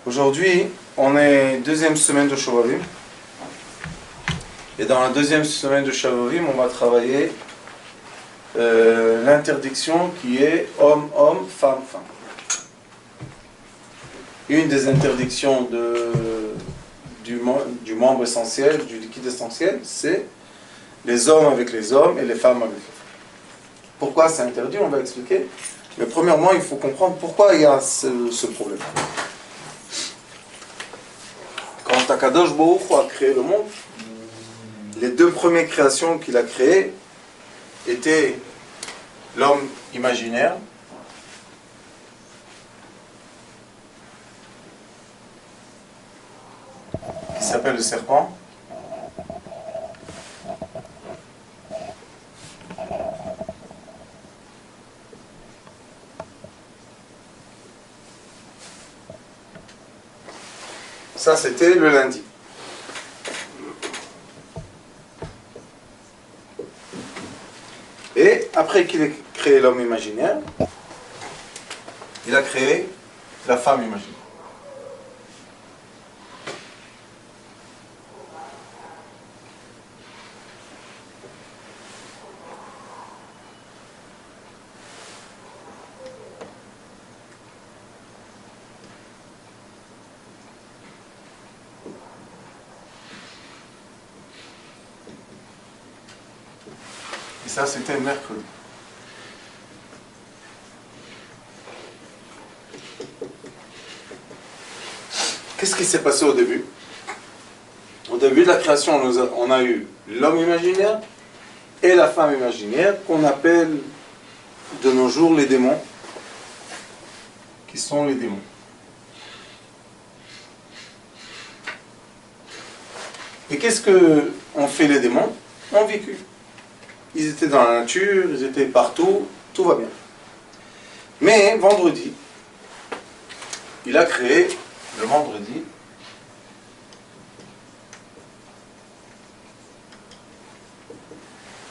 Aujourd'hui, on est deuxième semaine de Shovavim. Et dans la deuxième semaine de Shovavim, on va travailler l'interdiction qui est homme-homme, femme-femme. Une des interdictions du membre essentiel, du liquide essentiel, c'est les hommes avec les hommes et les femmes avec les femmes. Pourquoi c'est interdit, on va expliquer. Mais premièrement, il faut comprendre pourquoi il y a ce problème. Quand Akadosh Baruch Hu a créé le monde, les deux premières créations qu'il a créées étaient l'homme imaginaire qui s'appelle le serpent, ça c'était le lundi. Et après qu'il ait créé l'homme imaginaire, il a créé la femme imaginaire. Et ça, c'était mercredi. Qu'est-ce qui s'est passé au début? Au début de la création, on a eu l'homme imaginaire et la femme imaginaire, qu'on appelle de nos jours les démons, qui sont les démons. Et qu'est-ce que ont fait les démons? Ont vécu. Ils étaient dans la nature, ils étaient partout, tout va bien. Mais vendredi, il a créé, le vendredi,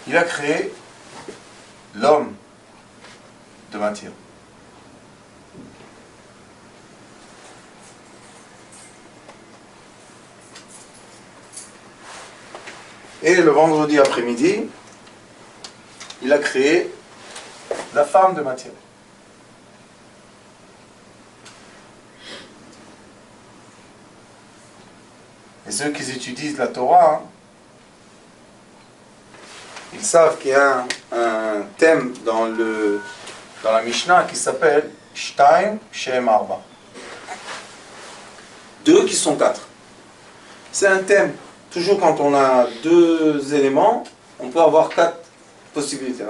il a créé l'homme de matière. Et le vendredi après-midi, il a créé la femme de matière. Et ceux qui étudient la Torah, ils savent qu'il y a un thème dans la Mishnah qui s'appelle Shtaim Shem Arba. Deux qui sont quatre. C'est un thème. Toujours quand on a deux éléments, on peut avoir quatre possibilités.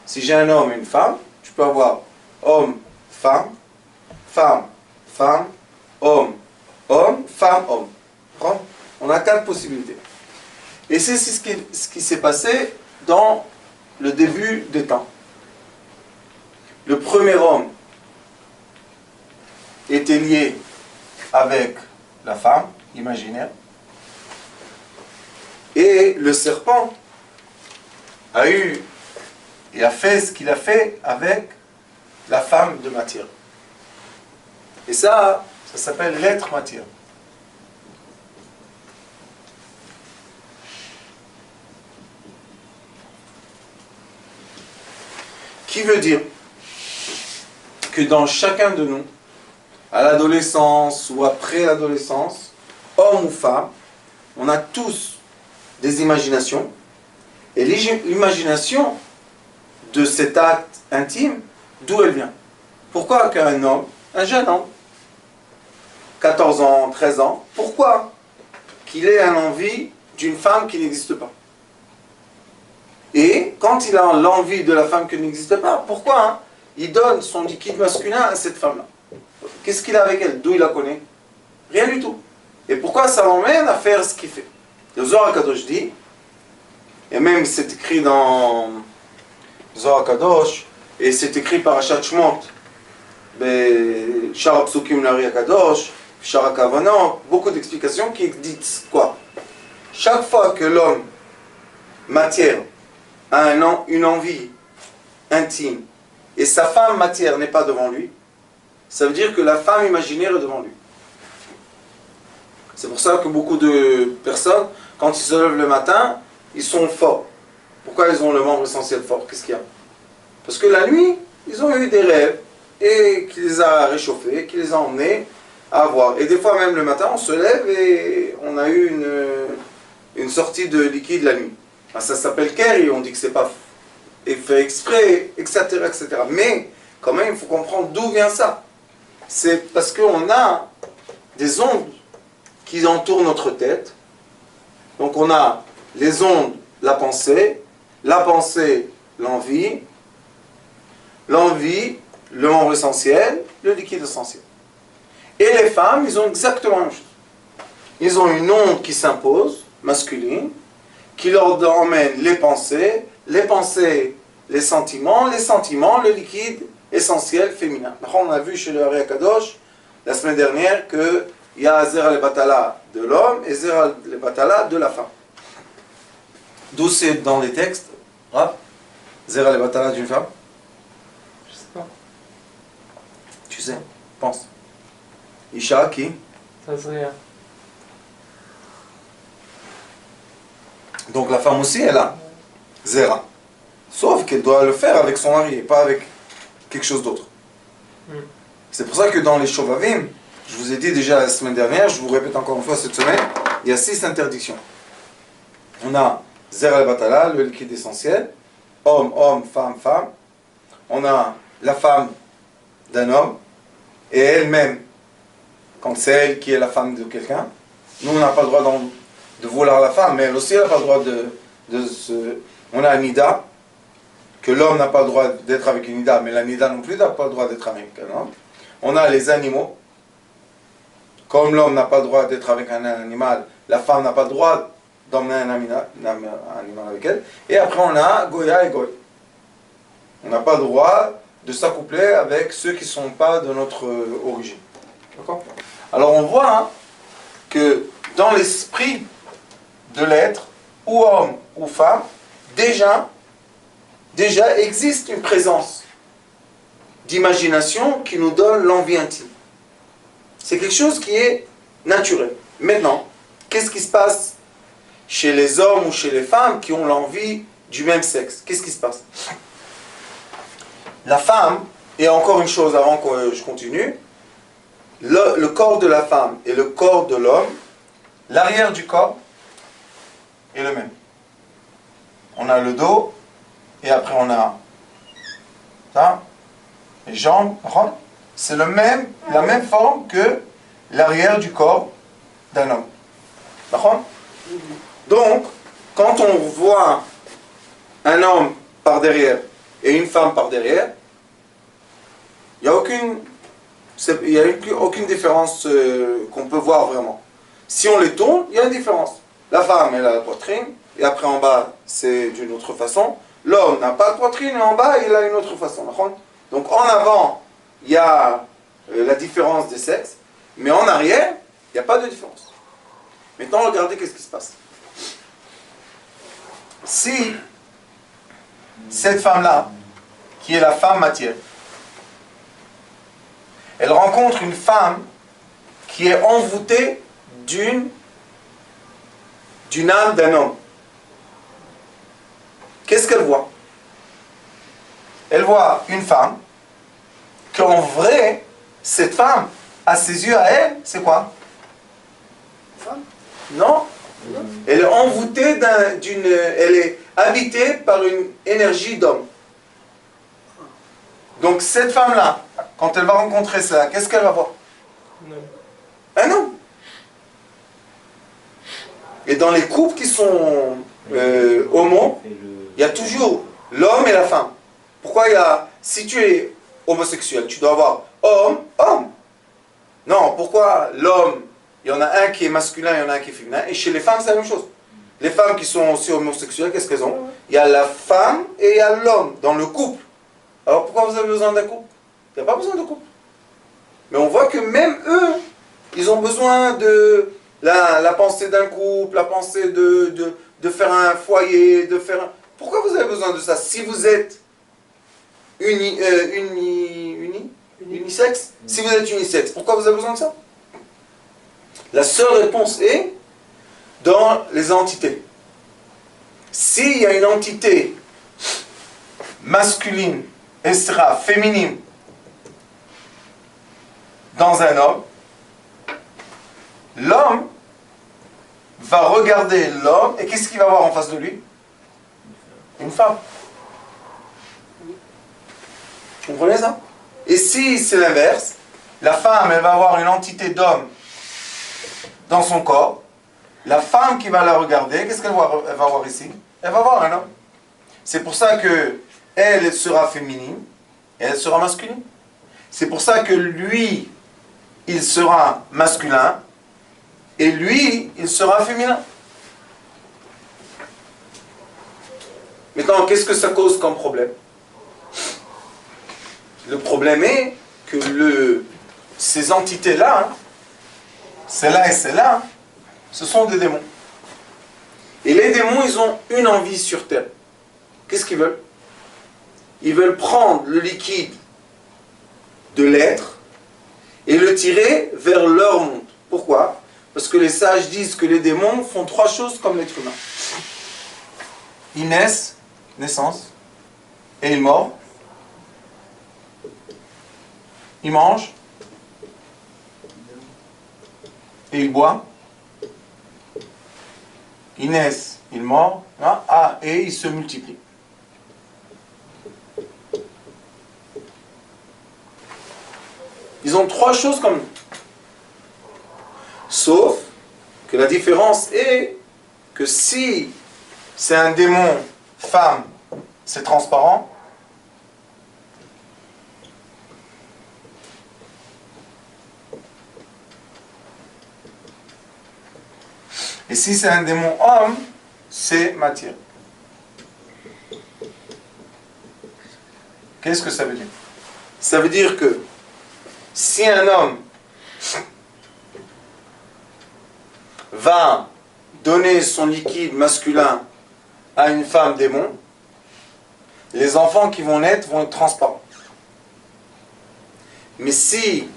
Si j'ai un homme et une femme, je peux avoir homme, femme, femme, femme, homme, homme, femme, homme. On a quatre possibilités. Et c'est ce qui s'est passé dans le début des temps. Le premier homme était lié avec la femme imaginaire. Et le serpent a eu et a fait ce qu'il a fait avec la femme de matière. Et ça s'appelle l'être matière. Qui veut dire que dans chacun de nous, à l'adolescence ou après l'adolescence, homme ou femme, on a tous des imaginations. Et l'imagination de cet acte intime, d'où elle vient? Pourquoi qu'un homme, un jeune homme, 14 ans, 13 ans, pourquoi qu'il ait l'envie d'une femme qui n'existe pas? Et quand il a l'envie de la femme qui n'existe pas, pourquoi il donne son liquide masculin à cette femme-là? Qu'est-ce qu'il a avec elle? D'où il la connaît? Rien du tout. Et pourquoi ça l'emmène à faire ce qu'il fait? Le Zohar HaKadosh dit, et même c'est écrit dans Zohar HaKadosh, et c'est écrit par Achat Shmot, Shara Psukim Lari HaKadosh, Shara Kavanot, beaucoup d'explications qui disent quoi? Chaque fois que l'homme, matière, a une envie intime, et sa femme matière n'est pas devant lui, ça veut dire que la femme imaginaire est devant lui. C'est pour ça que beaucoup de personnes, quand ils se lèvent le matin, ils sont forts. Pourquoi ils ont le membre essentiel fort? Qu'est-ce qu'il y a? Parce que la nuit, ils ont eu des rêves et qui les a réchauffés, qui les a emmenés à voir. Et des fois même le matin, on se lève et on a eu une sortie de liquide la nuit. Ben, ça s'appelle Keri, on dit que c'est pas fait exprès, etc., etc. Mais quand même, il faut comprendre d'où vient ça. C'est parce qu'on a des ondes qui entourent notre tête. Donc on a les ondes, la pensée, l'envie, l'envie, le membre essentiel, le liquide essentiel. Et les femmes, ils ont exactement la même chose. Ils ont une onde qui s'impose, masculine, qui leur emmène les pensées, les sentiments, le liquide essentiel féminin. On a vu chez le Ari Akadosh la semaine dernière qu'il y a Zera le Batala de l'homme et Zera le Batala de la femme. D'où c'est dans les textes, Zera le Batala d'une femme? Je sais pas. Tu sais, pense. Isha qui? Ça serait. Donc la femme aussi, elle a Zera. Sauf qu'elle doit le faire avec son mari et pas avec quelque chose d'autre. C'est pour ça que dans les Shovavim, je vous ai dit déjà la semaine dernière, je vous répète encore une fois cette semaine, il y a 6 interdictions. On a Zera le Batala, le liquide essentiel, homme, homme, femme, femme. On a la femme d'un homme et elle-même, quand c'est elle qui est la femme de quelqu'un. Nous, on n'a pas le droit de vouloir la femme, mais elle aussi n'a pas le droit de se... On a un nida, que l'homme n'a pas le droit d'être avec une nida, mais la nida non plus n'a pas le droit d'être avec un homme. On a les animaux. Comme l'homme n'a pas le droit d'être avec un animal, la femme n'a pas le droit d'emmener un animal avec elle. Et après, on a Goya et Goy. On n'a pas le droit de s'accoupler avec ceux qui ne sont pas de notre origine. D'accord? Alors, on voit que dans l'esprit de l'être, ou homme ou femme, déjà existe une présence d'imagination qui nous donne l'envie intime. C'est quelque chose qui est naturel. Maintenant, qu'est-ce qui se passe chez les hommes ou chez les femmes qui ont l'envie du même sexe? Qu'est-ce qui se passe? La femme, et encore une chose avant que je continue, le corps de la femme et le corps de l'homme, l'arrière du corps est le même. On a le dos, et après on a ça, les jambes, c'est la même forme que l'arrière du corps d'un homme. D'accord? Donc, quand on voit un homme par derrière et une femme par derrière, il n'y a aucune différence qu'on peut voir vraiment. Si on les tourne, il y a une différence. La femme, elle a la poitrine, et après en bas, c'est d'une autre façon. L'homme n'a pas de poitrine, et en bas, il a une autre façon. Donc en avant, il y a la différence des sexes, mais en arrière, il n'y a pas de différence. Maintenant, regardez qu'est-ce qui se passe. Si cette femme-là, qui est la femme matière, elle rencontre une femme qui est envoûtée d'une âme d'un homme, qu'est-ce qu'elle voit? Elle voit une femme qu'en vrai, cette femme, à ses yeux, à elle, c'est quoi? Femme? Non. Elle est envoûtée elle est habitée par une énergie d'homme. Donc cette femme-là, quand elle va rencontrer ça, qu'est-ce qu'elle va voir? Un homme. Et dans les couples qui sont homo, il y a toujours l'homme et la femme. Pourquoi si tu es homosexuel, tu dois avoir homme, homme. Non, pourquoi l'homme, il y en a un qui est masculin, il y en a un qui est féminin. Et chez les femmes, c'est la même chose. Les femmes qui sont aussi homosexuelles, qu'est-ce qu'elles ont? Il y a la femme et il y a l'homme dans le couple. Alors pourquoi vous avez besoin d'un couple? Il n'y a pas besoin de couple. Mais on voit que même eux, ils ont besoin de la pensée d'un couple, la pensée de faire un foyer, de faire un... Pourquoi vous avez besoin de ça? Si vous êtes unisexe, si vous êtes unisexe, pourquoi vous avez besoin de ça? La seule réponse est dans les entités. S'il y a une entité masculine, esra, féminine, dans un homme, l'homme va regarder l'homme et qu'est-ce qu'il va voir en face de lui? Une femme. Vous comprenez ça? Et si c'est l'inverse, la femme, elle va avoir une entité d'homme dans son corps, la femme qui va la regarder, qu'est-ce qu'elle va voir ici? Elle va voir un homme. C'est pour ça que elle sera féminine et elle sera masculine. C'est pour ça que lui, il sera masculin et lui, il sera féminin. Maintenant, qu'est-ce que ça cause comme problème? Le problème est que ces entités-là, celle-là et celle-là, ce sont des démons. Et les démons, ils ont une envie sur Terre. Qu'est-ce qu'ils veulent? Ils veulent prendre le liquide de l'être et le tirer vers leur monde. Pourquoi? Parce que les sages disent que les démons font trois choses comme l'être humain. Ils naissent, naissance, et ils meurent. Ils mangent, et ils boivent. Ils naissent, ils meurent, et ils se multiplient. Ils ont trois choses comme nous. Sauf que la différence est que si c'est un démon femme, c'est transparent. Et si c'est un démon homme, c'est matière. Qu'est-ce que ça veut dire? Ça veut dire que si un homme va donner son liquide masculin à une femme démon, les enfants qui vont naître vont être transparents. Mais si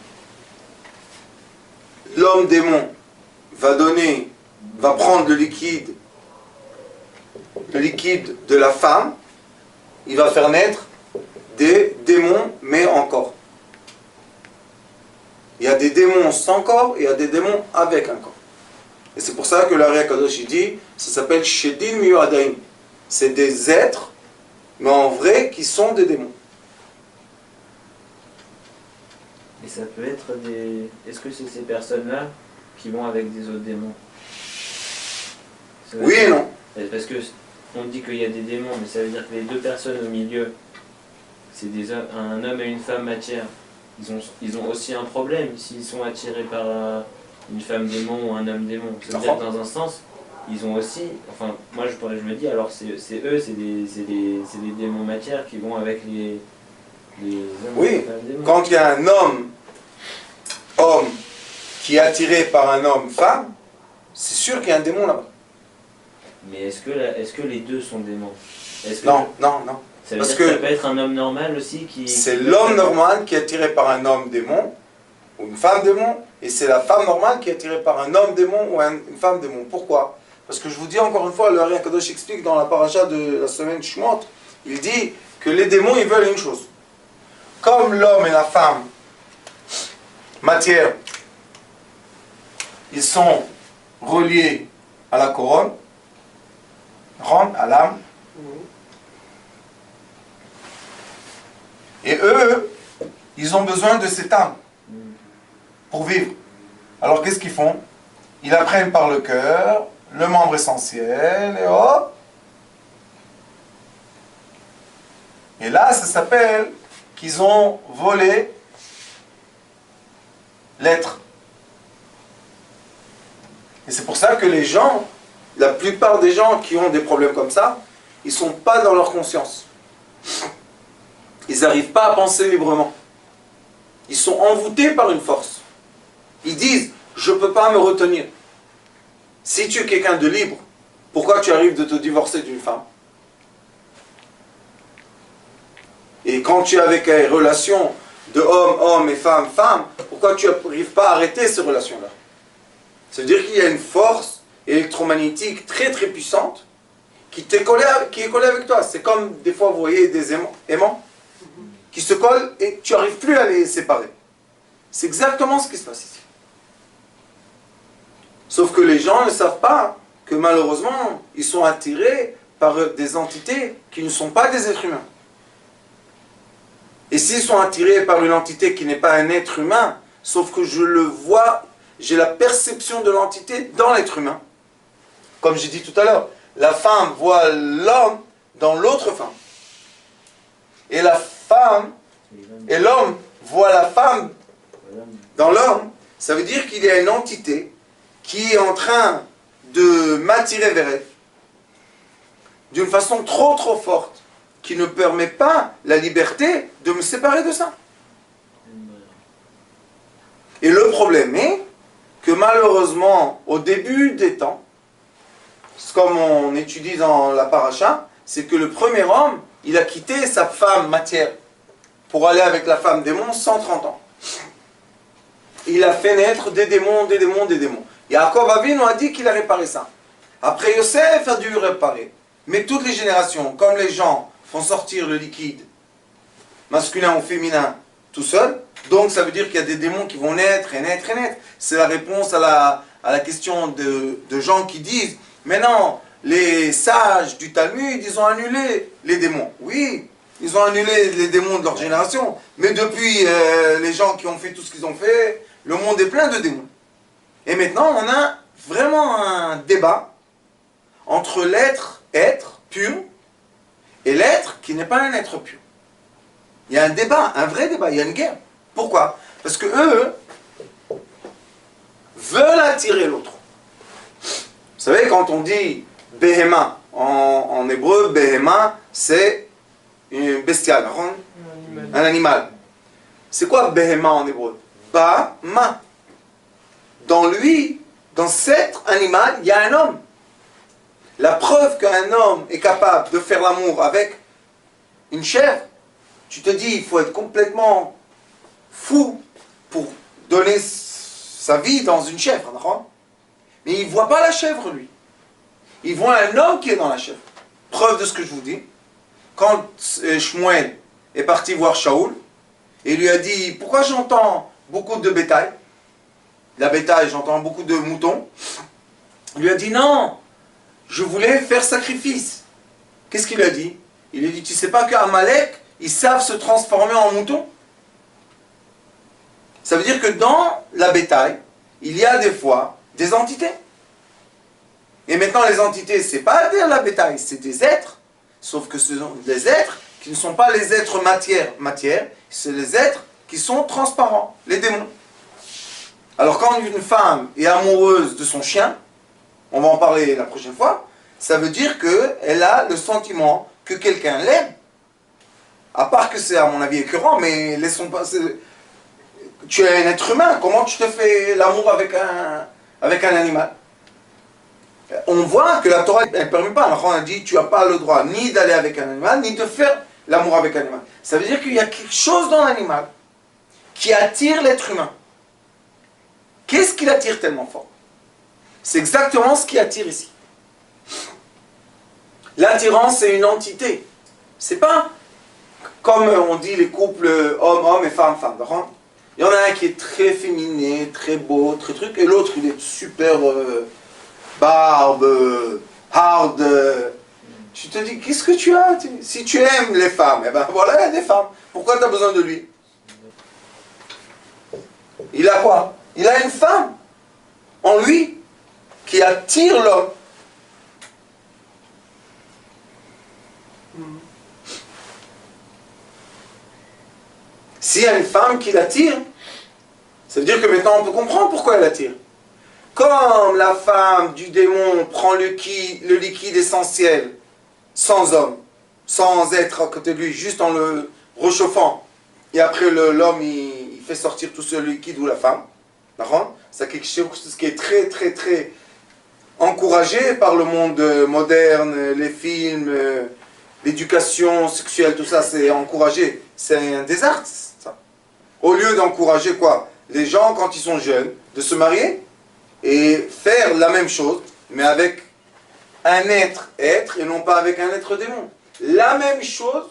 l'homme démon va prendre le liquide de la femme, il va faire naître des démons, mais en corps. Il y a des démons sans corps et il y a des démons avec un corps. Et c'est pour ça que l'Ari Akadosh dit, ça s'appelle Shedin Miyuadaim. C'est des êtres, mais en vrai, qui sont des démons. Et ça peut être des... Est-ce que c'est ces personnes-là qui vont avec des autres démons? Oui et non. Parce que on dit qu'il y a des démons, mais ça veut dire que les deux personnes au milieu, c'est un homme et une femme matière. Ils ont aussi un problème s'ils sont attirés par une femme démon ou un homme démon. Ça veut dire que dans un sens, ils ont aussi... Enfin, moi je me dis, alors c'est eux, c'est des démons matière qui vont avec les hommes et les femmes démons. Quand il y a un homme qui est attiré par un homme-femme, c'est sûr qu'il y a un démon là-bas. Mais est-ce que les deux sont démons? Non. Ça veut dire que ça peut être un homme normal aussi qui... C'est l'homme normal qui est attiré par un homme démon, ou une femme démon, et c'est la femme normale qui est attirée par un homme démon ou une femme démon. Pourquoi? Parce que je vous dis encore une fois, le Ari Akadosh explique dans la paracha de la semaine Shemot, il dit que les démons, ils veulent une chose. Comme l'homme et la femme, matière, ils sont reliés à la couronne, à l'âme, et eux, ils ont besoin de cette âme pour vivre. Alors qu'est-ce qu'ils font? Ils apprennent par le cœur, le membre essentiel, et hop. Et là, ça s'appelle qu'ils ont volé l'être. Et c'est pour ça que les gens, la plupart des gens qui ont des problèmes comme ça, ils ne sont pas dans leur conscience. Ils n'arrivent pas à penser librement. Ils sont envoûtés par une force. Ils disent, je ne peux pas me retenir. Si tu es quelqu'un de libre, pourquoi tu arrives de te divorcer d'une femme? Et quand tu es avec une relation de homme, homme et femme, femme, pourquoi tu n'arrives pas à arrêter ces relations-là? Ça veut dire qu'il y a une force électromagnétique très très puissante qui est collée avec toi. C'est comme des fois vous voyez des aimants qui se collent et tu n'arrives plus à les séparer. C'est exactement ce qui se passe ici. Sauf que les gens ne savent pas que malheureusement, ils sont attirés par des entités qui ne sont pas des êtres humains. Et s'ils sont attirés par une entité qui n'est pas un être humain, sauf que je le vois, j'ai la perception de l'entité dans l'être humain. Comme j'ai dit tout à l'heure, la femme voit l'homme dans l'autre femme. Et la femme, et l'homme voit la femme dans l'homme. Ça veut dire qu'il y a une entité qui est en train de m'attirer vers elle d'une façon trop trop forte qui ne permet pas la liberté de me séparer de ça. Et le problème est que malheureusement au début des temps, comme on étudie dans la paracha, c'est que le premier homme il a quitté sa femme matière pour aller avec la femme démon 130 ans. Il a fait naître des démons, des démons, des démons. Yaakov Avinu a dit qu'il a réparé ça. Après Yosef a dû réparer. Mais toutes les générations, comme les gens font sortir le liquide, masculin ou féminin, tout seul, donc ça veut dire qu'il y a des démons qui vont naître et naître et naître. C'est la réponse à la question de gens qui disent, mais non, les sages du Talmud, ils ont annulé les démons. Oui, ils ont annulé les démons de leur génération. Mais depuis les gens qui ont fait tout ce qu'ils ont fait, le monde est plein de démons. Et maintenant, on a vraiment un débat entre l'être pur et l'être qui n'est pas un être pur. Il y a un débat, un vrai débat, il y a une guerre. Pourquoi? Parce que eux veulent attirer l'autre. Vous savez, quand on dit Behema, en hébreu, Behema, c'est une bestiale, un animal. C'est quoi Behema en hébreu? Ba-ma. Dans lui, dans cet animal, il y a un homme. La preuve qu'un homme est capable de faire l'amour avec une chèvre, tu te dis, il faut être complètement fou pour donner sa vie dans une chèvre. Mais il ne voit pas la chèvre, lui. Il voit un homme qui est dans la chèvre. Preuve de ce que je vous dis. Quand Shmuel est parti voir Shaoul, et lui a dit, pourquoi j'entends beaucoup de bétail? La bétail, j'entends beaucoup de moutons. Il lui a dit, non, je voulais faire sacrifice. Qu'est-ce qu'il a dit? Il lui a dit, tu ne sais pas qu'Amalek, ils savent se transformer en moutons? Ça veut dire que dans la bétail, il y a des fois des entités. Et maintenant, les entités, ce n'est pas la bétail, c'est des êtres. Sauf que ce sont des êtres qui ne sont pas les êtres matière, c'est les êtres qui sont transparents, les démons. Alors quand une femme est amoureuse de son chien, on va en parler la prochaine fois, ça veut dire qu'elle a le sentiment que quelqu'un l'aime. À part que c'est à mon avis écœurant, mais laissons pas... Tu es un être humain, comment tu te fais l'amour avec un animal? On voit que la Torah ne permet pas. Alors on a dit, tu n'as pas le droit ni d'aller avec un animal, ni de faire l'amour avec un animal. Ça veut dire qu'il y a quelque chose dans l'animal qui attire l'être humain. Qu'est-ce qui l'attire tellement fort? C'est exactement ce qui attire ici. L'attirance, c'est une entité. C'est pas comme on dit les couples homme-homme et femme-femme. Il y en a un qui est très féminin, très beau, très truc, et l'autre il est super barbe, hard. Tu te dis, qu'est-ce que tu as? Si tu aimes les femmes, eh ben voilà, il y a des femmes. Pourquoi tu as besoin de lui? Il a quoi? Il a une femme en lui qui attire l'homme. S'il y a une femme qui l'attire, ça veut dire que maintenant on peut comprendre pourquoi elle l'attire. Comme la femme du démon prend le liquide essentiel sans homme, sans être à côté de lui, juste en le réchauffant, et après l'homme il fait sortir tout ce liquide ou la femme, c'est quelque chose qui est très très très encouragé par le monde moderne, les films, l'éducation sexuelle, tout ça c'est encouragé, c'est un désastre ça. Au lieu d'encourager quoi? Les gens quand ils sont jeunes, de se marier, et faire la même chose, mais avec un être et non pas avec un être démon. La même chose,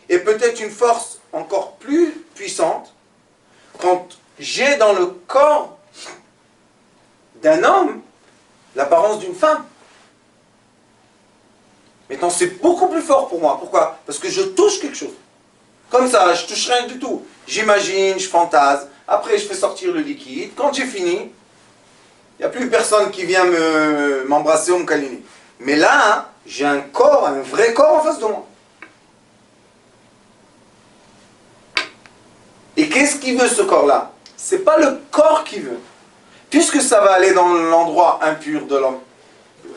et peut-être une force encore plus puissante, quand j'ai dans le corps d'un homme l'apparence d'une femme. Maintenant, c'est beaucoup plus fort pour moi. Pourquoi? Parce que je touche quelque chose. Comme ça, je touche rien du tout. J'imagine, je fantasme. Après, je fais sortir le liquide. Quand j'ai fini, il n'y a plus personne qui vient m'embrasser ou me câliner. Mais là, hein, j'ai un corps, un vrai corps en face de moi. Et qu'est-ce qu'il veut ce corps-là? C'est pas le corps qui veut. Puisque ça va aller dans l'endroit impur de l'homme.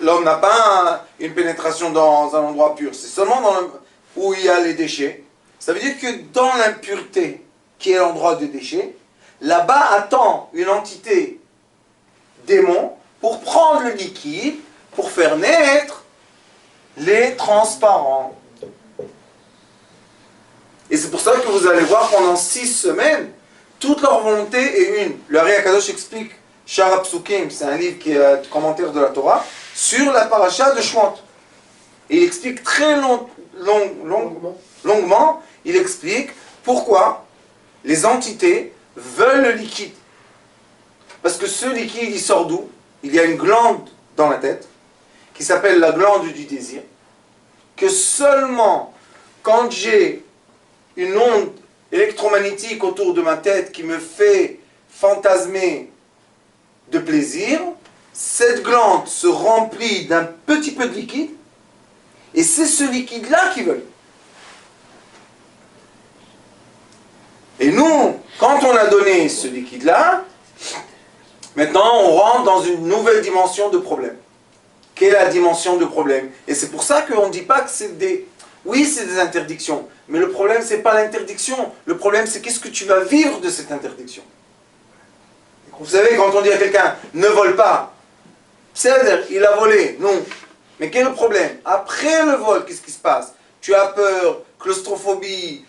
L'homme n'a pas une pénétration dans un endroit pur. C'est seulement où il y a les déchets. Ça veut dire que dans l'impureté, qui est l'endroit des déchets, là-bas attend une entité démon pour prendre le liquide, pour faire naître les transparents. Et c'est pour ça que vous allez voir pendant 6 semaines, toute leur volonté est une. Le Ari Akadosh explique, Shara Psukim, c'est un livre qui est un commentaire de la Torah, sur la paracha de Shemot. Et il explique très longuement, il explique pourquoi les entités veulent le liquide. Parce que ce liquide, il sort d'où? Il y a une glande dans la tête, qui s'appelle la glande du désir, que seulement quand j'ai une onde électromagnétique autour de ma tête qui me fait fantasmer de plaisir, cette glande se remplit d'un petit peu de liquide, et c'est ce liquide-là qu'ils veulent. Et nous, quand on a donné ce liquide-là, maintenant on rentre dans une nouvelle dimension de problème. Quelle est la dimension de problème? Et c'est pour ça qu'on ne dit pas que c'est des... Oui, c'est des interdictions, mais le problème, ce n'est pas l'interdiction. Le problème, c'est qu'est-ce que tu vas vivre de cette interdiction. Vous savez, quand on dit à quelqu'un, ne vole pas, c'est-à-dire, il a volé, non. Mais quel est le problème? Après le vol, qu'est-ce qui se passe? Tu as peur, claustrophobie,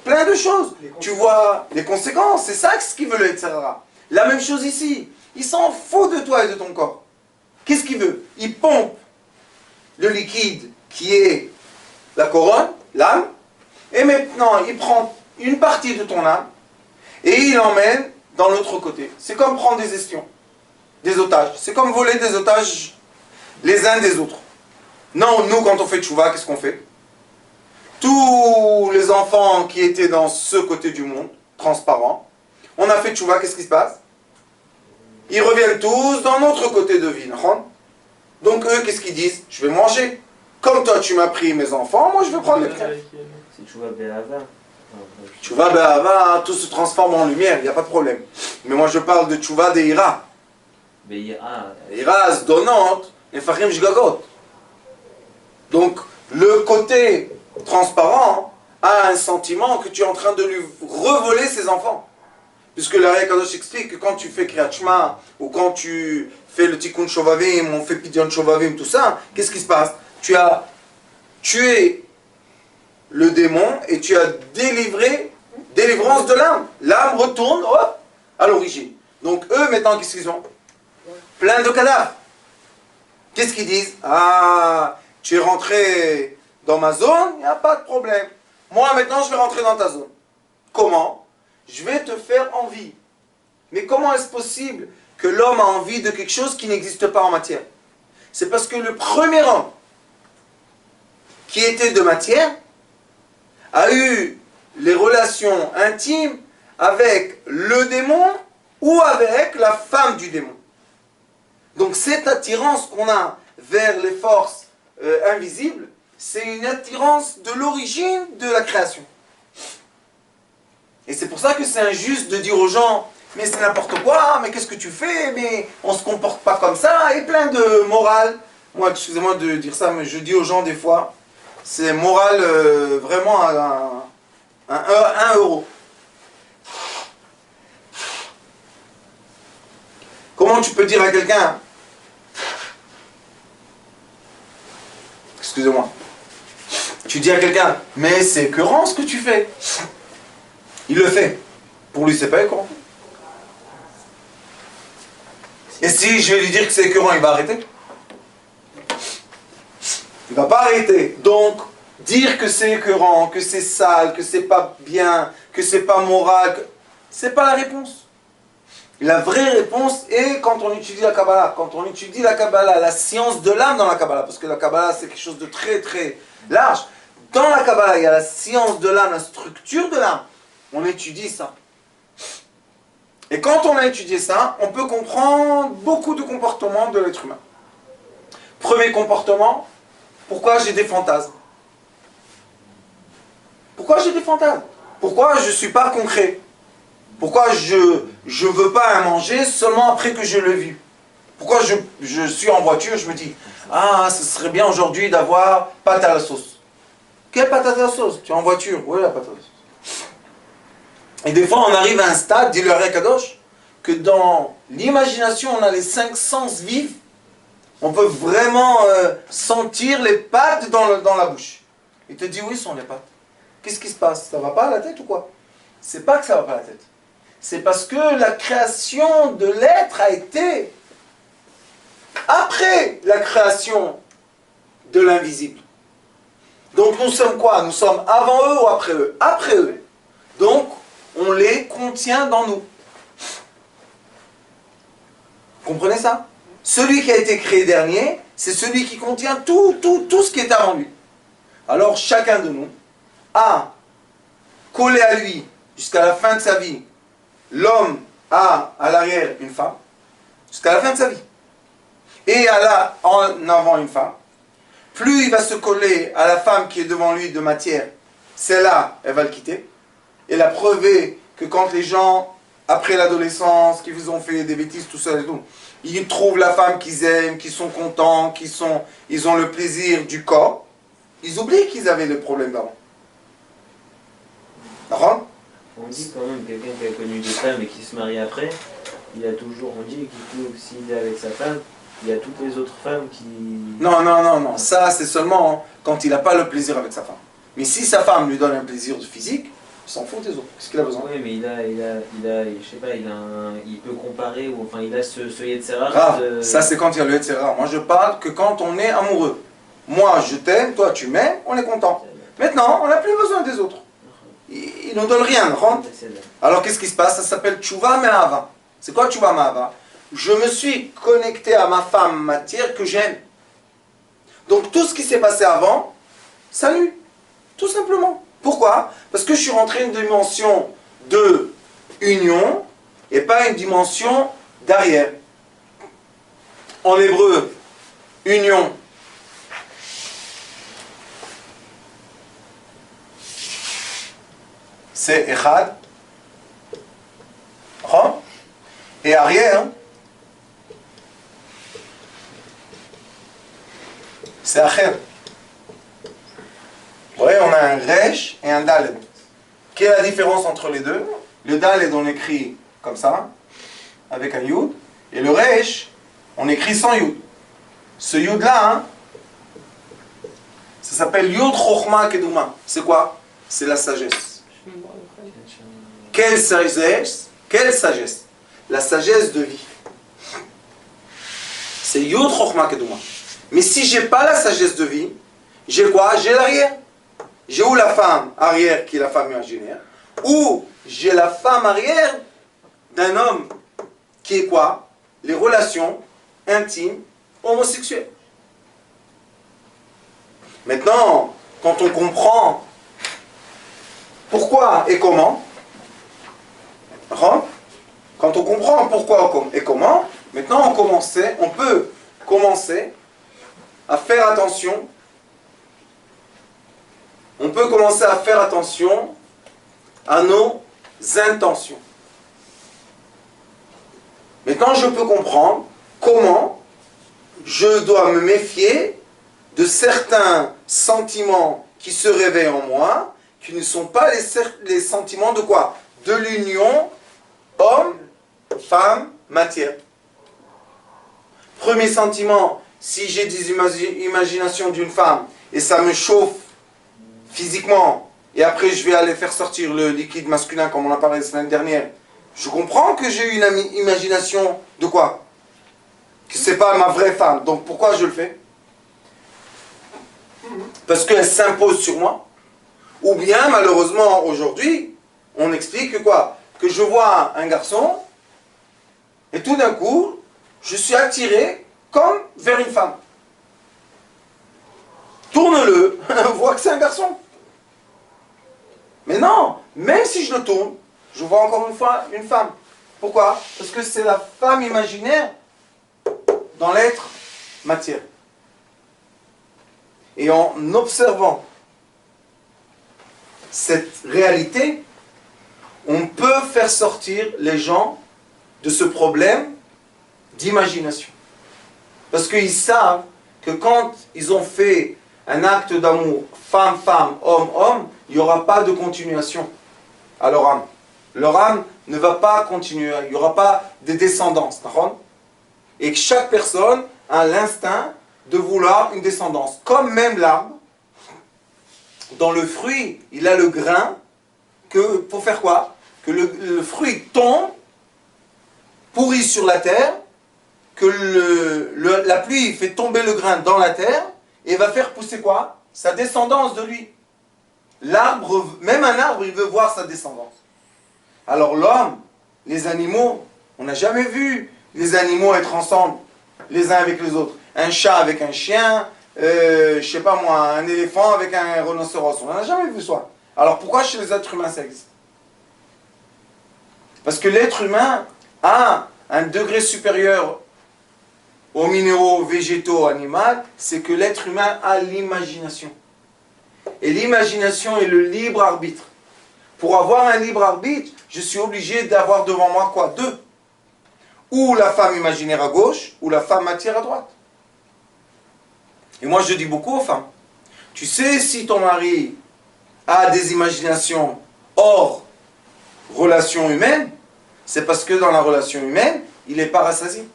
plein de choses. Tu vois les conséquences, c'est ça ce qu'il veut, le etc. La même chose ici. Il s'en fout de toi et de ton corps. Qu'est-ce qu'il veut? Il pompe le liquide qui est la couronne, l'âme, et maintenant il prend une partie de ton âme et il l'emmène dans l'autre côté. C'est comme prendre des espions, des otages. C'est comme voler des otages les uns des autres. Non, nous quand on fait tchouva, qu'est-ce qu'on fait? Tous les enfants qui étaient dans ce côté du monde, transparent, on a fait tchouva, qu'est-ce qui se passe? Ils reviennent tous dans notre côté de vie. Donc eux, qu'est-ce qu'ils disent? Je vais manger. Comme toi, tu m'as pris mes enfants, moi je vais prendre les tiens. C'est Tchouva Be'ava. Tchouva Be'ava, tout se transforme en lumière, il n'y a pas de problème. Mais moi je parle de Tchouva De'ira. Ira, Zdonot, Nefachim Shgagot. Donc le côté transparent a un sentiment que tu es en train de lui revoler ses enfants. Puisque l'Ari Kadosh explique que quand tu fais Kriyat Shema, ou quand tu fais le Tikkun Shovavim, on fait Pidyon Shovavim, tout ça, qu'est-ce qui se passe? Tu as tué le démon et tu as délivrance de l'âme. L'âme retourne à l'origine. Donc eux, maintenant, qu'est-ce qu'ils ont? Plein de cadavres. Qu'est-ce qu'ils disent? Ah, tu es rentré dans ma zone, il n'y a pas de problème. Moi, maintenant, je vais rentrer dans ta zone. Comment? Je vais te faire envie. Mais comment est-ce possible que l'homme a envie de quelque chose qui n'existe pas en matière? C'est parce que le premier homme qui était de matière a eu les relations intimes avec le démon ou avec la femme du démon. Donc cette attirance qu'on a vers les forces invisibles, c'est une attirance de l'origine de la création. Et c'est pour ça que c'est injuste de dire aux gens, mais c'est n'importe quoi, mais qu'est-ce que tu fais, mais on ne se comporte pas comme ça, et plein de morale. Moi, excusez-moi de dire ça, mais je dis aux gens des fois, c'est morale vraiment à 1 euro. Comment tu peux dire à quelqu'un, excusez-moi, tu dis à quelqu'un, mais c'est écœurant ce que tu fais. Il le fait. Pour lui, c'est pas écœurant. Et si je vais lui dire que c'est écœurant, il va arrêter? Il va pas arrêter. Donc, dire que c'est écœurant, que c'est sale, que c'est pas bien, que c'est pas moral, c'est pas la réponse. La vraie réponse est quand on étudie la Kabbalah. Quand on étudie la Kabbalah, la science de l'âme dans la Kabbalah, parce que la Kabbalah c'est quelque chose de très très large. Dans la Kabbalah, il y a la science de l'âme, la structure de l'âme. On étudie ça. Et quand on a étudié ça, on peut comprendre beaucoup de comportements de l'être humain. Premier comportement, pourquoi j'ai des fantasmes? Pourquoi j'ai des fantasmes? Pourquoi je ne suis pas concret? Pourquoi je ne veux pas à manger seulement après que je l'ai vu? Pourquoi je suis en voiture, je me dis, ah, ce serait bien aujourd'hui d'avoir pâte à la sauce. Quelle pâte à la sauce? Tu es en voiture, oui, la pâte à la sauce. Et des fois, on arrive à un stade, dit le Hare Kadosh, que dans l'imagination, on a les 5 sens vifs. On peut vraiment sentir les pâtes dans la bouche. Il te dit, oui, ce sont les pâtes. Qu'est-ce qui se passe? Ça va pas à la tête ou quoi? C'est pas que ça va pas à la tête. C'est parce que la création de l'être a été après la création de l'invisible. Donc nous sommes quoi? Nous sommes avant eux ou après eux? Après eux. Donc on les contient dans nous. Comprenez ça? Celui qui a été créé dernier, c'est celui qui contient tout ce qui est avant lui. Alors chacun de nous a collé à lui jusqu'à la fin de sa vie. L'homme a à l'arrière une femme, jusqu'à la fin de sa vie. Et en avant une femme. Plus il va se coller à la femme qui est devant lui de matière, celle-là, elle va le quitter. Et la preuve est que quand les gens, après l'adolescence, qui vous ont fait des bêtises, tout ça et tout, ils trouvent la femme qu'ils aiment, qu'ils sont contents, ils ont le plaisir du corps, ils oublient qu'ils avaient le problème d'avant. D'accord? On dit quand même quelqu'un qui a connu des femmes et qui se marie après, il a toujours, on dit qu'il s'il est avec sa femme, il y a toutes les autres femmes qui... Non. Ça, c'est seulement quand il n'a pas le plaisir avec sa femme. Mais si sa femme lui donne un plaisir physique, il s'en fout des autres. Qu'est-ce qu'il a besoin? Oui, mais il a, je sais pas, il peut comparer, ou enfin il a ce Yetzirah. Grave, ça c'est quand il y a le Yetzirah. Moi je parle que quand on est amoureux. Moi je t'aime, toi tu m'aimes, on est content. Maintenant, on n'a plus besoin des autres. Ils ne nous donnent rien, rentre. Alors qu'est-ce qui se passe? Ça s'appelle Tchouva Me'ava. C'est quoi Tchouva Me'ava? Je me suis connecté à ma femme matière que j'aime. Donc tout ce qui s'est passé avant, salut. Tout simplement. Pourquoi? Parce que je suis rentré une dimension de union et pas une dimension d'arrière. En hébreu, union. C'est Echad. Et arrière, c'est Acher. Vous voyez, on a un Resh et un Daled. Quelle est la différence entre les deux? Le Daled, on écrit comme ça, avec un Yud. Et le Resh, on écrit sans Yud. Ce Yud-là, hein, ça s'appelle Yud Chochma Keduma. C'est quoi? C'est la sagesse. Quelle sagesse? Quelle sagesse? La sagesse de vie. C'est Yud Chochma Keduma. Mais si j'ai pas la sagesse de vie, j'ai quoi? J'ai l'arrière. J'ai ou la femme arrière qui est la femme imaginaire, ou j'ai la femme arrière d'un homme qui est quoi? Les relations intimes homosexuelles. Maintenant, quand on comprend pourquoi et comment, quand on comprend pourquoi et comment, maintenant on peut commencer à faire attention. On peut commencer à faire attention à nos intentions. Maintenant, je peux comprendre comment je dois me méfier de certains sentiments qui se réveillent en moi, qui ne sont pas les sentiments de quoi? De l'union homme, femme, matière. Premier sentiment, si j'ai des imaginations d'une femme et ça me chauffe physiquement, et après je vais aller faire sortir le liquide masculin comme on a parlé la semaine dernière, je comprends que j'ai eu une imagination de quoi? que c'est pas ma vraie femme. Donc pourquoi je le fais? Parce qu'elle s'impose sur moi. Ou bien, malheureusement, aujourd'hui, on explique que quoi? Que je vois un garçon, et tout d'un coup, je suis attiré comme vers une femme. Tourne-le, vois que c'est un garçon. Mais non, même si je le tourne, je vois encore une fois une femme. Pourquoi? Parce que c'est la femme imaginaire dans l'être matière. Et en observant cette réalité, on peut faire sortir les gens de ce problème d'imagination. Parce qu'ils savent que quand ils ont fait un acte d'amour femme-femme, homme-homme, il n'y aura pas de continuation à leur âme. Leur âme ne va pas continuer, il n'y aura pas de descendance. Et que chaque personne a l'instinct de vouloir une descendance. Comme même l'arbre, dans le fruit, il a le grain, que, pour faire quoi? Que le fruit tombe, pourrit sur la terre, que la pluie fait tomber le grain dans la terre, et va faire pousser quoi? Sa descendance de lui. L'arbre, même un arbre, il veut voir sa descendance. Alors l'homme, les animaux, on n'a jamais vu les animaux être ensemble, les uns avec les autres. Un chat avec un chien, je sais pas moi, un éléphant avec un rhinocéros. On n'a jamais vu ça. Alors pourquoi chez les êtres humains ça existe? Parce que l'être humain a un degré supérieur aux minéraux, végétaux, animaux, c'est que l'être humain a l'imagination. Et l'imagination est le libre arbitre. Pour avoir un libre arbitre, je suis obligé d'avoir devant moi quoi? Deux. Ou la femme imaginaire à gauche, ou la femme matière à droite. Et moi je dis beaucoup aux femmes, tu sais si ton mari a des imaginations hors relation humaine, c'est parce que dans la relation humaine, il n'est pas rassasié.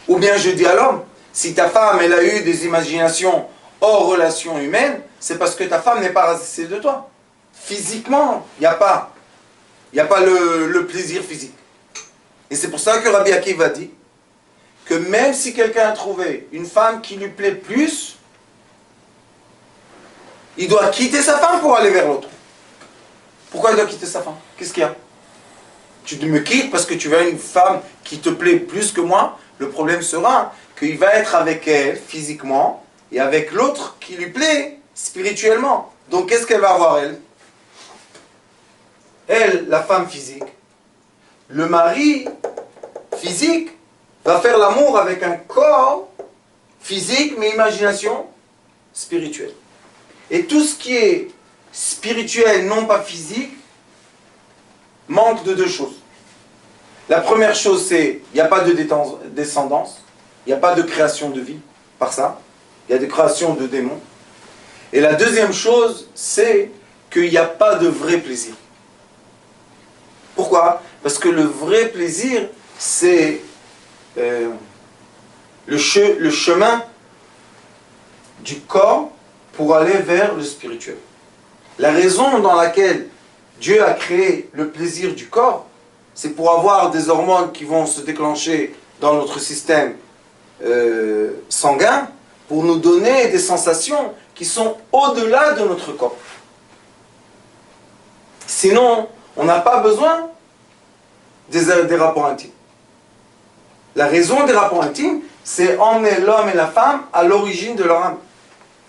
Ou bien je dis à l'homme, si ta femme elle a eu des imaginations hors relation humaine, c'est parce que ta femme n'est pas rassasiée de toi. Physiquement, il n'y a pas le plaisir physique. Et c'est pour ça que Rabbi Akiva dit que même si quelqu'un a trouvé une femme qui lui plaît plus, il doit quitter sa femme pour aller vers l'autre. Pourquoi il doit quitter sa femme? Qu'est-ce qu'il y a? Tu me quittes parce que tu veux une femme qui te plaît plus que moi. Le problème sera qu'il va être avec elle physiquement et avec l'autre qui lui plaît spirituellement. Donc qu'est-ce qu'elle va avoir elle? Elle, la femme physique. Le mari physique va faire l'amour avec un corps physique mais imagination spirituelle. Et tout ce qui est spirituel, non pas physique, manque de deux choses. La première chose, c'est il n'y a pas de descendance, il n'y a pas de création de vie par ça, il y a des créations de démons. Et la deuxième chose, c'est qu'il n'y a pas de vrai plaisir. Pourquoi? Parce que le vrai plaisir, c'est le chemin du corps pour aller vers le spirituel. La raison dans laquelle Dieu a créé le plaisir du corps, c'est pour avoir des hormones qui vont se déclencher dans notre système sanguin, pour nous donner des sensations qui sont au-delà de notre corps. Sinon, on n'a pas besoin des rapports intimes. La raison des rapports intimes, c'est emmener l'homme et la femme à l'origine de leur âme.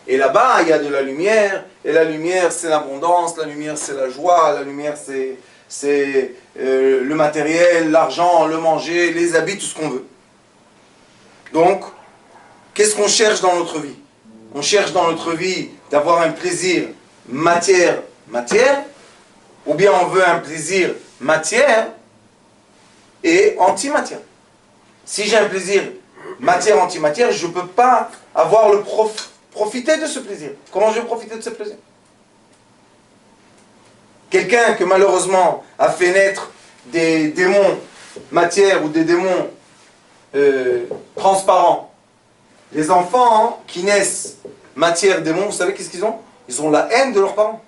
Et là-bas, il y a de la lumière, et la lumière, c'est l'abondance, la lumière, c'est la joie, la lumière, c'est le matériel, l'argent, le manger, les habits, tout ce qu'on veut. Donc, qu'est-ce qu'on cherche dans notre vie? On cherche dans notre vie d'avoir un plaisir matière, ou bien on veut un plaisir matière et antimatière. Si j'ai un plaisir matière, antimatière, je ne peux pas avoir profiter de ce plaisir. Comment je vais profiter de ce plaisir? Quelqu'un que malheureusement a fait naître des démons matière ou des démons transparents. Les enfants qui naissent matière, démon, vous savez qu'est-ce qu'ils ont? Ils ont la haine de leurs parents.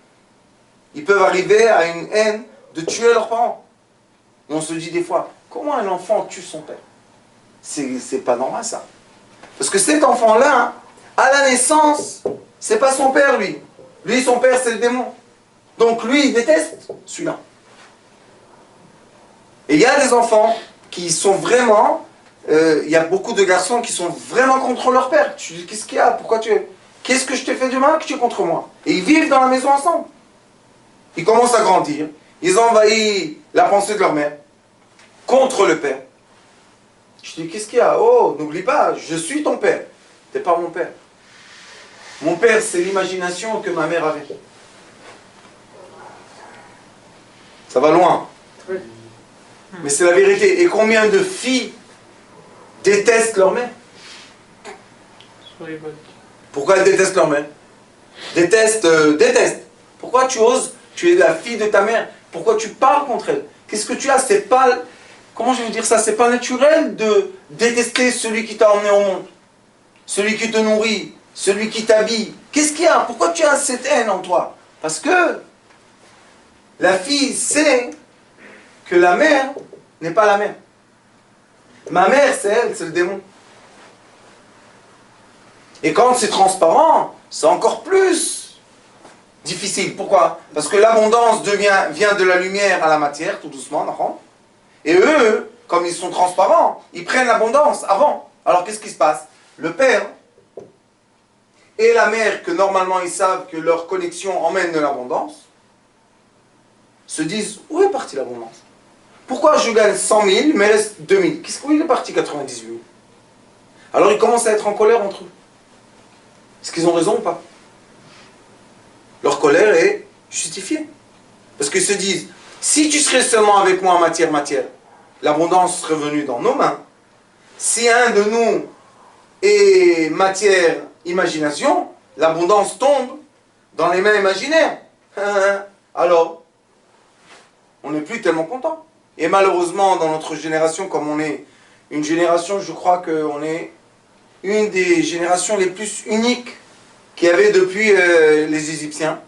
Ils peuvent arriver à une haine de tuer leurs parents. Et on se dit des fois, Comment un enfant tue son père? C'est pas normal ça. Parce que cet enfant-là, à la naissance, c'est pas son père lui. Lui, son père, c'est le démon. Donc lui, il déteste celui-là. Et il y a des enfants qui sont vraiment... il y a beaucoup de garçons qui sont vraiment contre leur père. Tu dis, qu'est-ce qu'il y a? Pourquoi tu es... Qu'est-ce que je t'ai fait du mal que tu es contre moi? Et ils vivent dans la maison ensemble. Ils commencent à grandir. Ils envahissent la pensée de leur mère contre le père. Je dis, qu'est-ce qu'il y a? Oh, n'oublie pas, je suis ton père. T'es pas mon père. Mon père, c'est l'imagination que ma mère avait. Ça va loin. Oui. Mais c'est la vérité. Et combien de filles détestent leur mère? Pourquoi elles détestent leur mère? Détestent. Pourquoi tu oses? Tu es la fille de ta mère. Pourquoi tu parles contre elle? Qu'est-ce que tu as? C'est pas... Comment je vais dire ça? C'est pas naturel de détester celui qui t'a emmené au monde. Celui qui te nourrit. Celui qui t'habille. Qu'est-ce qu'il y a? Pourquoi tu as cette haine en toi? Parce que la fille sait que la mère n'est pas la mère. Ma mère, c'est elle, c'est le démon. Et quand c'est transparent, c'est encore plus difficile. Pourquoi? Parce que l'abondance vient de la lumière à la matière, tout doucement, d'accord? Et eux, comme ils sont transparents, ils prennent l'abondance avant. Alors qu'est-ce qui se passe? Le père et la mère, que normalement ils savent que leur connexion emmène de l'abondance, se disent, où est partie l'abondance? Pourquoi je gagne 100 000, il me reste 2 000? Où il est parti 98 000? Alors ils commencent à être en colère entre eux. Est-ce qu'ils ont raison ou pas? Leur colère est justifiée. Parce qu'ils se disent, si tu serais seulement avec moi en matière, l'abondance serait venue dans nos mains. Si un de nous est matière, imagination, l'abondance tombe dans les mains imaginaires. Alors, on n'est plus tellement content. Et malheureusement, dans notre génération, comme on est une génération, je crois qu'on est une des générations les plus uniques qu'il y avait depuis les Égyptiens.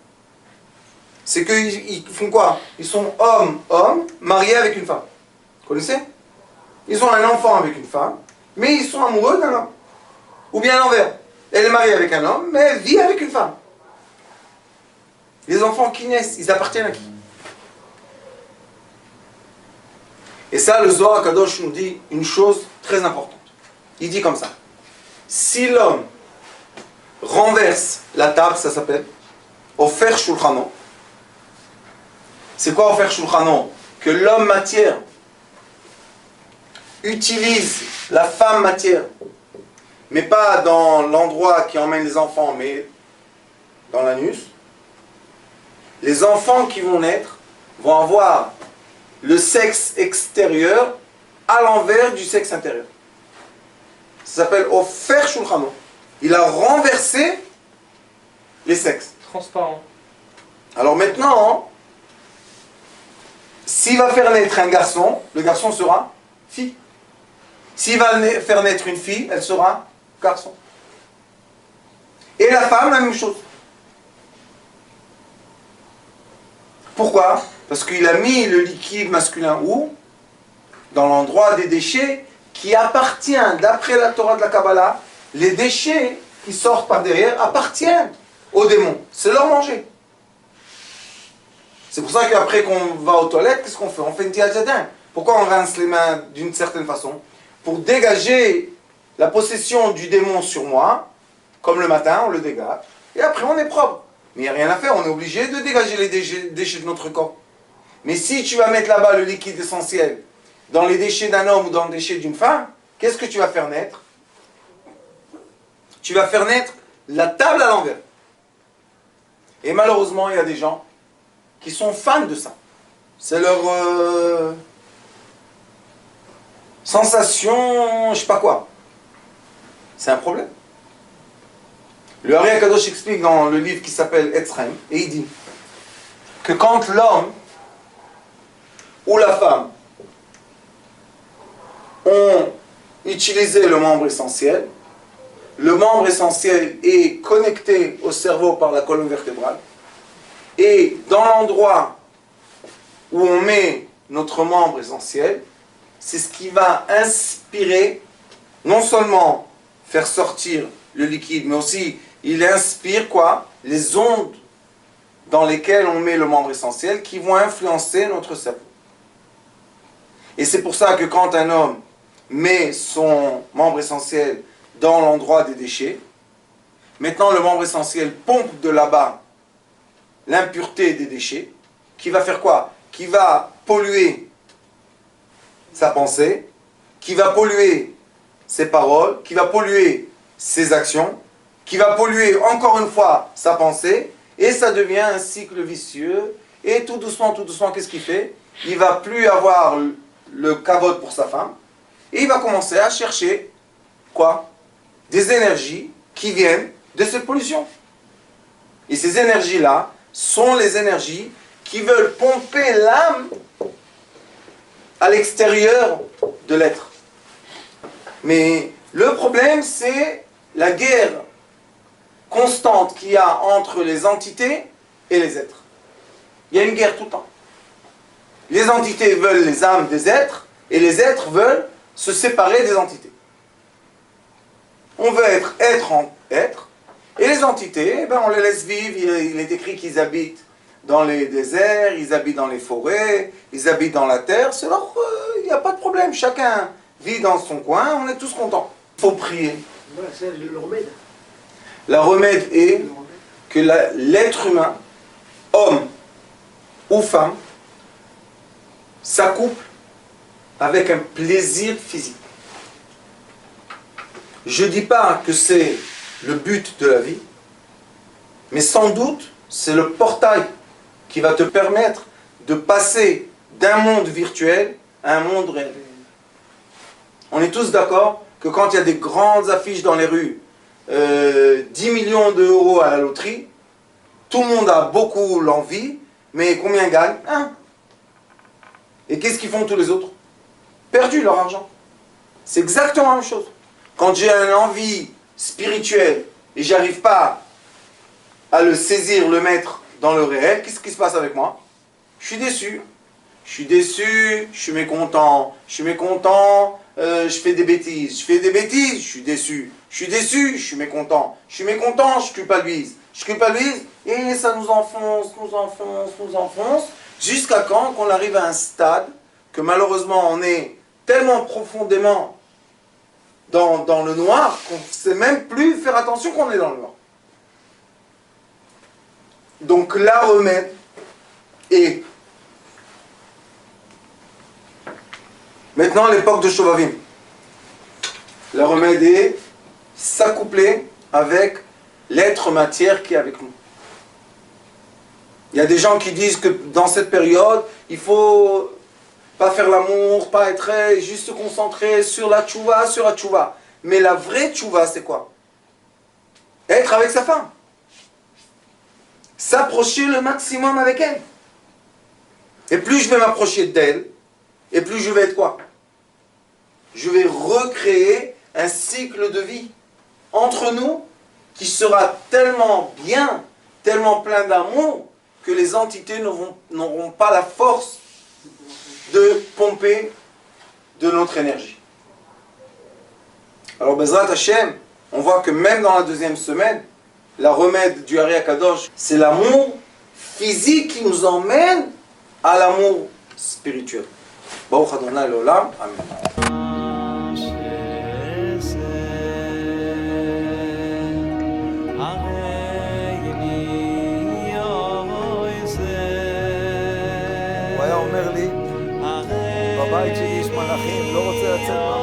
C'est qu'ils font quoi? Ils sont hommes, mariés avec une femme. Vous connaissez? Ils ont un enfant avec une femme, mais ils sont amoureux d'un homme. Ou bien l'envers. Elle est mariée avec un homme, mais elle vit avec une femme. Les enfants qui naissent, ils appartiennent à qui? Et ça, le Zohar Kadosh nous dit une chose très importante. Il dit comme ça. Si l'homme renverse la table, ça s'appelle Ofer Shulchano. C'est quoi Ofer Shulchano? Que l'homme matière utilise la femme matière, mais pas dans l'endroit qui emmène les enfants, mais dans l'anus. Les enfants qui vont naître vont avoir le sexe extérieur à l'envers du sexe intérieur. Ça s'appelle Ofer Shulchano. Il a renversé les sexes. Transparent. Alors maintenant, s'il va faire naître un garçon, le garçon sera fille. S'il va faire naître une fille, elle sera garçon. Et la femme, la même chose. Pourquoi? Parce qu'il a mis le liquide masculin où? Dans l'endroit des déchets qui appartient, d'après la Torah de la Kabbalah, les déchets qui sortent par derrière appartiennent aux démons. C'est leur manger. C'est pour ça qu'après qu'on va aux toilettes, qu'est-ce qu'on fait? On fait une tiajadin. Pourquoi on rince les mains d'une certaine façon? Pour dégager la possession du démon sur moi, comme le matin, on le dégage, et après on est propre. Mais il n'y a rien à faire, on est obligé de dégager les déchets de notre corps. Mais si tu vas mettre là-bas le liquide essentiel dans les déchets d'un homme ou dans les déchets d'une femme, qu'est-ce que tu vas faire naître? Tu vas faire naître la table à l'envers. Et malheureusement, il y a des gens qui sont fans de ça. C'est leur sensation, je sais pas quoi. C'est un problème. Le Ari Akadosh explique dans le livre qui s'appelle Etzraim, et il dit que quand l'homme ou la femme ont utilisé le membre essentiel est connecté au cerveau par la colonne vertébrale, et dans l'endroit où on met notre membre essentiel, c'est ce qui va inspirer, non seulement faire sortir le liquide, mais aussi il inspire quoi? Les ondes dans lesquelles on met le membre essentiel qui vont influencer notre cerveau. Et c'est pour ça que quand un homme met son membre essentiel dans l'endroit des déchets, maintenant le membre essentiel pompe de là-bas l'impureté des déchets, qui va faire quoi? Qui va polluer sa pensée, qui va polluer ses paroles, qui va polluer ses actions, qui va polluer encore une fois sa pensée, et ça devient un cycle vicieux, et tout doucement, qu'est-ce qu'il fait? Il ne va plus avoir le kavod pour sa femme, et il va commencer à chercher, quoi? Des énergies qui viennent de cette pollution. Et ces énergies-là sont les énergies qui veulent pomper l'âme à l'extérieur de l'être. Mais le problème, c'est la guerre constante qu'il y a entre les entités et les êtres. Il y a une guerre tout le temps. Les entités veulent les âmes des êtres, et les êtres veulent se séparer des entités. On veut être en être, et les entités, on les laisse vivre. Il est écrit qu'ils habitent dans les déserts, ils habitent dans les forêts, ils habitent dans la terre. C'est leur, il n'y a pas de problème. Chacun vit dans son coin, on est tous contents. Il faut prier. Voilà, c'est le remède. La remède est que l'être humain, homme ou femme, s'accouple avec un plaisir physique. Je ne dis pas que c'est le but de la vie, mais sans doute c'est le portail qui va te permettre de passer d'un monde virtuel à un monde réel. On est tous d'accord que quand il y a des grandes affiches dans les rues, 10 millions d'euros à la loterie, tout le monde a beaucoup l'envie, mais combien gagne? 1. Et qu'est-ce qu'ils font tous les autres? Perdu leur argent. C'est exactement la même chose. Quand j'ai une envie spirituelle et j'arrive pas à le saisir, le mettre dans le réel, qu'est-ce qui se passe avec moi? Je suis déçu. Je suis déçu, je suis mécontent, je fais des bêtises, je suis déçu. Je suis déçu, je suis mécontent, je culpabilise, et ça nous enfonce, jusqu'à quand qu'on arrive à un stade que malheureusement on est tellement profondément dans le noir qu'on ne sait même plus faire attention qu'on est dans le noir. Donc la remède est maintenant l'époque de Shovavim. La remède est s'accoupler avec l'être matière qui est avec nous. Il y a des gens qui disent que dans cette période, il faut pas faire l'amour, pas être juste se concentrer sur la tchouva. Mais la vraie tchouva, c'est quoi? Être avec sa femme. S'approcher le maximum avec elle. Et plus je vais m'approcher d'elle, et plus je vais être quoi? Je vais recréer un cycle de vie entre nous qui sera tellement bien, tellement plein d'amour, que les entités n'auront pas la force de pomper de notre énergie. Alors, Bezrat Hashem, on voit que même dans la deuxième semaine, la remède du Hari Akadosh, c'est l'amour physique qui nous emmène à l'amour spirituel. Baruch Adonai L'Olam. Amen. הוא היה אומר לי, בבית שלי יש מלאכים, לא רוצה לצאת